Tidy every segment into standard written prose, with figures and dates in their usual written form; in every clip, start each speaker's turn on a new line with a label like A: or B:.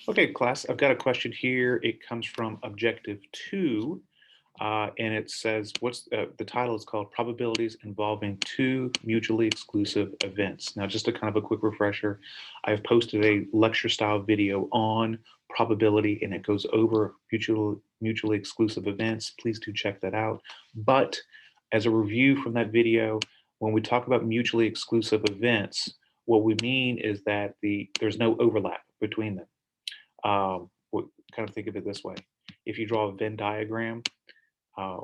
A: Okay, class, I've got a question here. It comes from Objective 2, and it says, the title is called Probabilities Involving Two Mutually Exclusive Events. Now, just a kind of a quick refresher, I've posted a lecture style video on probability, and it goes over mutually exclusive events. Please do check that out. But as a review from that video, when we talk about mutually exclusive events, what we mean is that there's no overlap between them. Kind of think of it this way. If you draw a Venn diagram, uh,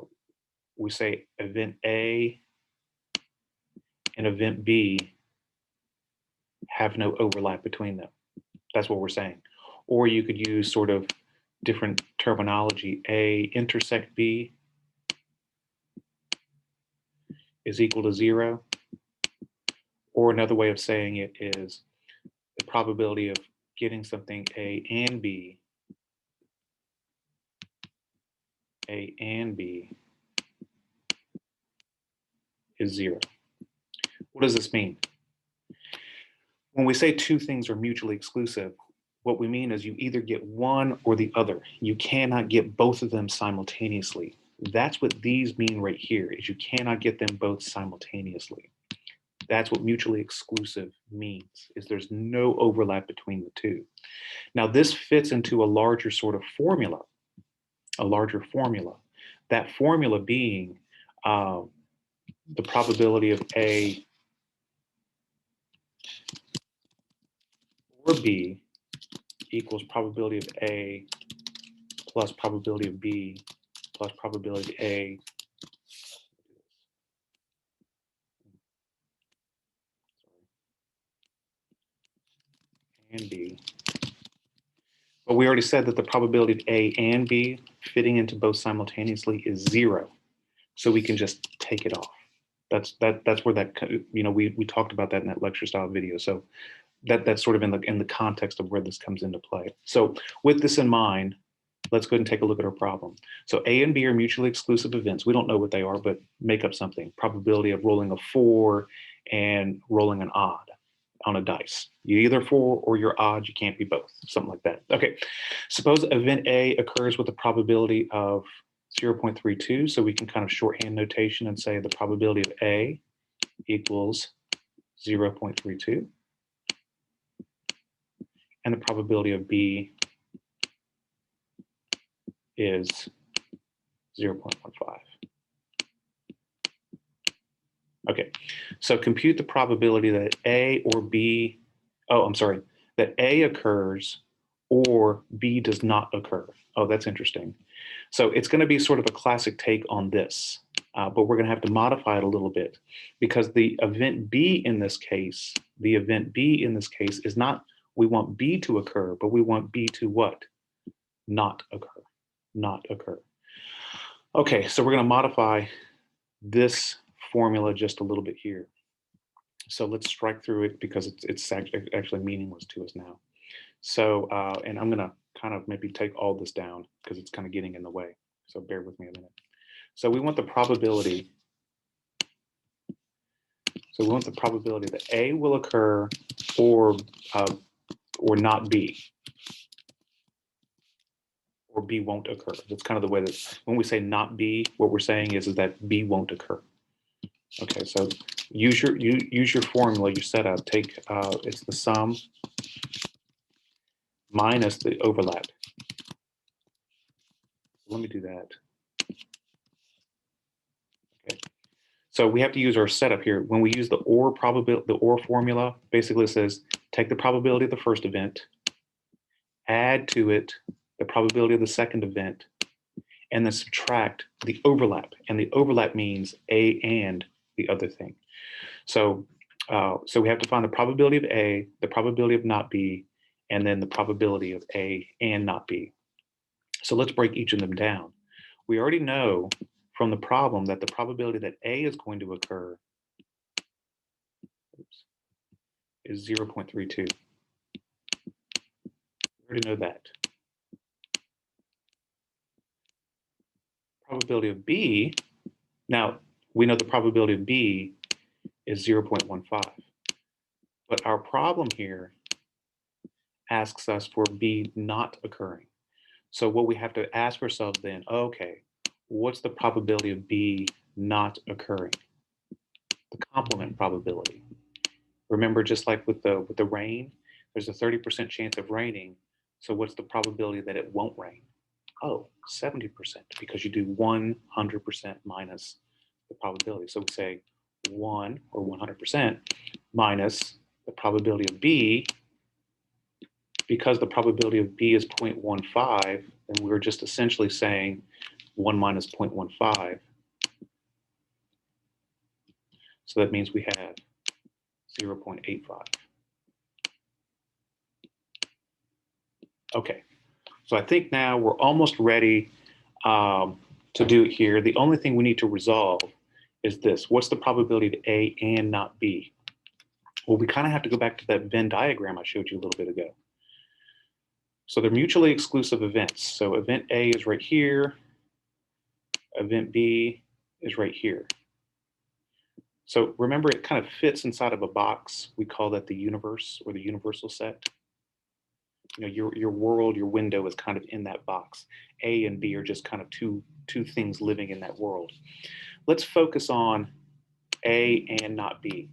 A: we say event A and event B have no overlap between them. That's what we're saying. Or you could use sort of different terminology. A intersect B is equal to 0. Or another way of saying it is the probability of getting something A and B is 0. What does this mean? When we say two things are mutually exclusive, what we mean is you either get one or the other. You cannot get both of them simultaneously. That's what these mean right here, is you cannot get them both simultaneously. That's what mutually exclusive means, is there's no overlap between the two. Now, this fits into a larger sort of formula, a larger formula. That formula being the probability of A or B equals probability of A plus probability of B plus probability of A and B. But we already said that the probability of A and B fitting into both simultaneously is 0. So we can just take it off. That's where that, we talked about that in that lecture style video. So that's sort of in the context of where this comes into play. So with this in mind, let's go ahead and take a look at our problem. So A and B are mutually exclusive events. We don't know what they are, but make up something. Probability of rolling a 4 and rolling an odd on a dice. You're either 4 or you're odd. You can't be both, something like that. Okay, suppose event A occurs with a probability of 0.32. So we can kind of shorthand notation and say the probability of A equals 0.32. And the probability of B is 0.15. Okay, so compute the probability that A or B, that A occurs or B does not occur. Oh, that's interesting. So it's going to be sort of a classic take on this, but we're going to have to modify it a little bit because the event B in this case is not, we want B to occur, but we want B to what? Not occur, not occur. Okay, so we're going to modify this formula just a little bit here. So let's strike through it because it's actually meaningless to us now. So, and I'm going to kind of maybe take all this down because it's kind of getting in the way. So bear with me a minute. So we want the probability. So we want the probability that A will occur or not B. Or B won't occur. That's kind of the way that when we say not B, what we're saying is that B won't occur. Okay, so use your formula, your setup. Take it's the sum minus the overlap. Let me do that. Okay, so we have to use our setup here. When we use the OR formula, basically it says take the probability of the first event, add to it the probability of the second event, and then subtract the overlap. And the overlap means A and the other thing. So so we have to find the probability of A, the probability of not B, and then the probability of A and not B. So let's break each of them down. We already know from the problem that the probability that A is going to occur is 0.32. We already know that. Probability of B, now we know the probability of B is 0.15. But our problem here asks us for B not occurring. So what we have to ask ourselves then, okay, what's the probability of B not occurring? The complement probability. Remember, just like with the rain, there's a 30% chance of raining. So what's the probability that it won't rain? Oh, 70%, because you do 100% minus the probability. So we say 1 or 100% minus the probability of B. Because the probability of B is 0.15, then we're just essentially saying 1 minus 0.15. So that means we have 0.85. Okay, so I think now we're almost ready to do it here. The only thing we need to resolve is this. What's the probability of A and not B? Well, we kind of have to go back to that Venn diagram I showed you a little bit ago. So they're mutually exclusive events. So event A is right here. Event B is right here. So remember, it kind of fits inside of a box. We call that the universe or the universal set. You know, your world, your window is kind of in that box. A and B are just kind of two things living in that world. Let's focus on A and not B.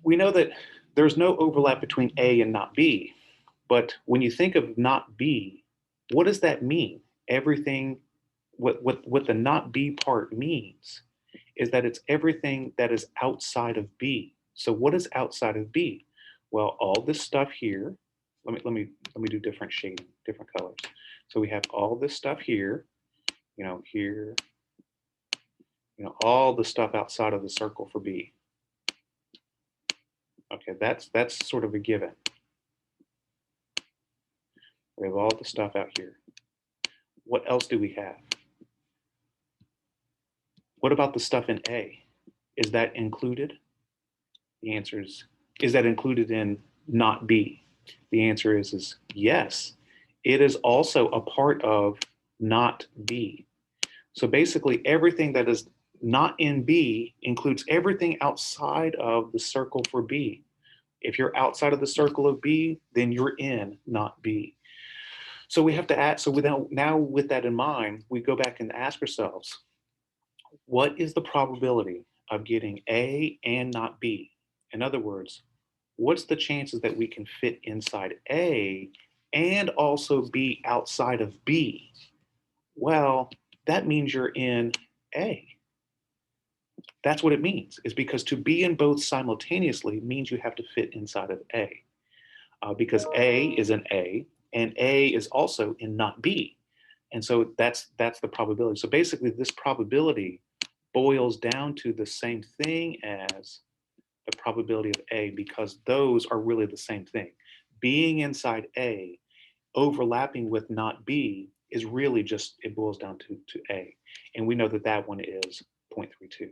A: We know that there's no overlap between A and not B, but when you think of not B, what does that mean? Everything, what the not B part means is that it's everything that is outside of B. So what is outside of B? Well, all this stuff here, let me do different shading, different colors. So we have all this stuff here, here, all the stuff outside of the circle for B. Okay, that's sort of a given. We have all the stuff out here. What else do we have? What about the stuff in A? Is that included? The answer is that included in not B? The answer is yes. It is also a part of not B. So basically everything that is not in B includes everything outside of the circle for B. If you're outside of the circle of B, then you're in not B. So we have to add, so now with that in mind, we go back and ask ourselves, what is the probability of getting A and not B? In other words, what's the chances that we can fit inside A and also be outside of B? Well, that means you're in A. That's what it means, is because to be in both simultaneously means you have to fit inside of A. Because A is in A, and A is also in not B. And so that's the probability. So basically this probability boils down to the same thing as the probability of A, because those are really the same thing. Being inside A, overlapping with not B, is really just, it boils down to A. And we know that that one is 0.32.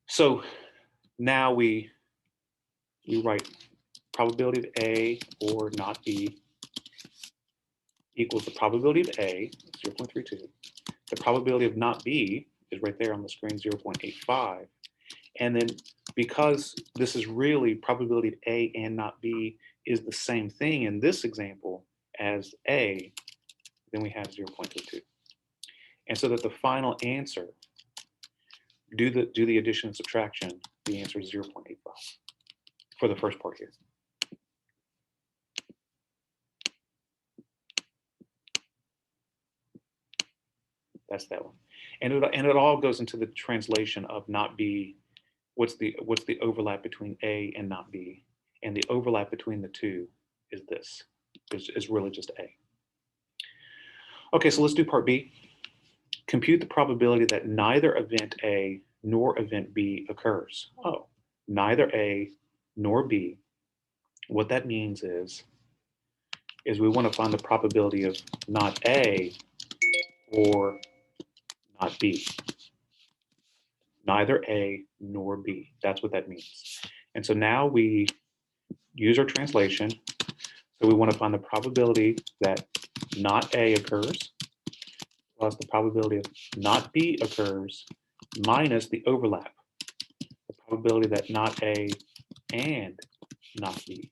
A: So now we write probability of A or not B equals the probability of A, 0.32. The probability of not B is right there on the screen, 0.85. And then because this is really probability of A and not B is the same thing in this example as A, then we have 0.22. And so that the final answer, do the addition and subtraction, the answer is 0.85 for the first part here. That's that one. And it all goes into the translation of not B. What's the overlap between A and not B? And the overlap between the two is this, is really just A. Okay, so let's do part B. Compute the probability that neither event A nor event B occurs. Oh, neither A nor B. What that means is we want to find the probability of not A or not B. Neither A nor B. That's what that means. And so now we use our translation. So we want to find the probability that not A occurs plus the probability of not B occurs minus the overlap, the probability that not A and not B.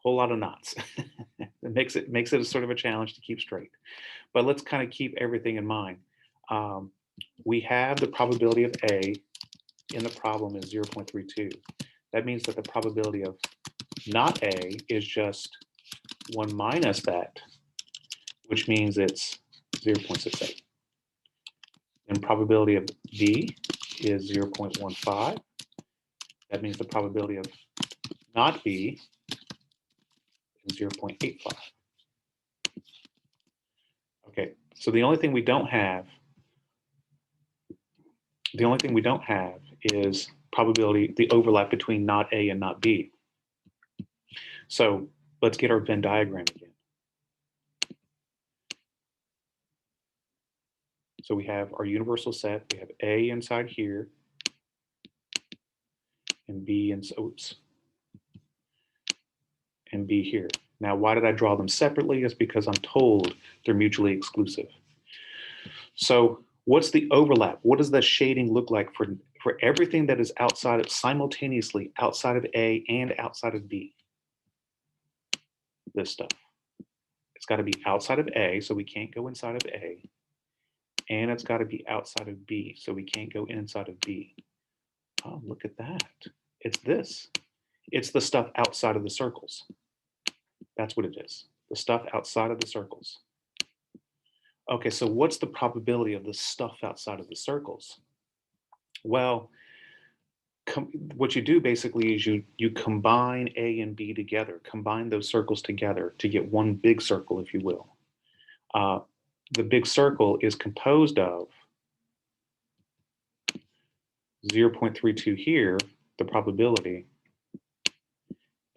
A: whole lot of knots. It makes it a sort of a challenge to keep straight. But let's kind of keep everything in mind. Um, we have the probability of A in the problem is 0.32. That means that the probability of not A is just 1 minus that, which means it's 0.68. And probability of B is 0.15. That means the probability of not B is 0.85. Okay, so the only thing we don't have is probability, the overlap between not A and not B. So let's get our Venn diagram again. So we have our universal set. We have A inside here and B and B here. Now, why did I draw them separately? It's because I'm told they're mutually exclusive. So what's the overlap? What does that shading look like for everything that is outside of, simultaneously outside of A and outside of B? This stuff. It's got to be outside of A, so we can't go inside of A. And it's got to be outside of B, so we can't go inside of B. Oh, look at that. It's this. It's the stuff outside of the circles. That's what it is. The stuff outside of the circles. Okay, so what's the probability of the stuff outside of the circles? Well, what you do basically is you combine A and B together, combine those circles together to get one big circle, if you will. The big circle is composed of 0.32 here, the probability,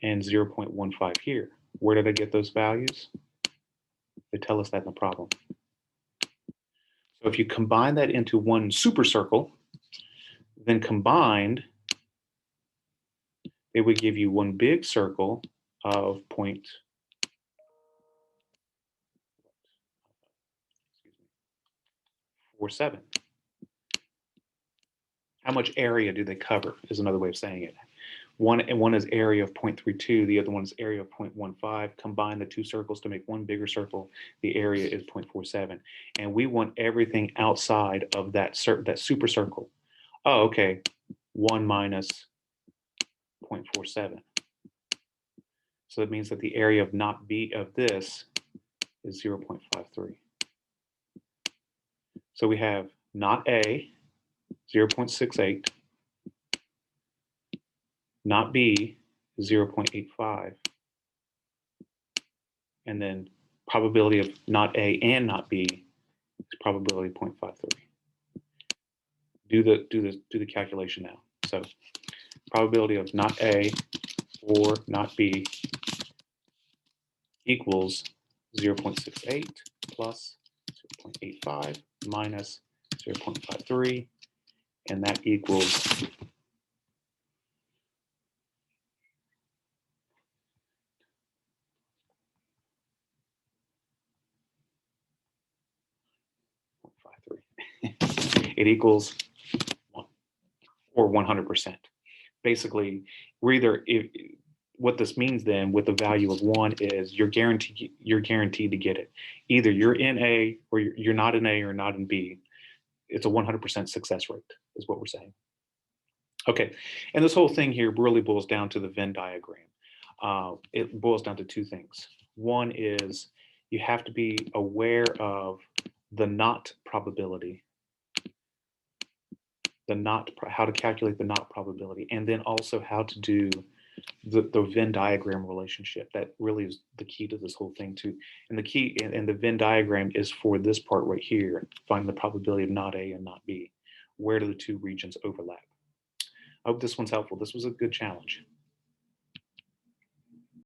A: and 0.15 here. Where did I get those values? They tell us that in the problem. So if you combine that into one super circle, then combined, it would give you one big circle of 0.47. How much area do they cover is another way of saying it. One is area of 0.32, the other one is area of 0.15. Combine the two circles to make one bigger circle. The area is 0.47. And we want everything outside of that super circle. Oh, okay, 1 minus 0.47. So that means that the area of not B of this is 0.53. So we have not A, 0.68, not B, 0.85, and then probability of not A and not B is probability 0.53. Do the calculation now. So probability of not A or not B equals 0.68 plus 0.85 minus 0.53, and that equals 0.53. It equals 1 or 100%. Basically, we're either, what this means then with the value of 1 is you're guaranteed to get it. Either you're in A or you're not in A or not in B. It's a 100% success rate is what we're saying. Okay, and this whole thing here really boils down to the Venn diagram. It boils down to two things. One is you have to be aware of the not probability, how to calculate the not probability, and then also how to do the Venn diagram relationship. That really is the key to this whole thing too. And the key and the Venn diagram is for this part right here, find the probability of not A and not B. Where do the two regions overlap? I hope this one's helpful. This was a good challenge.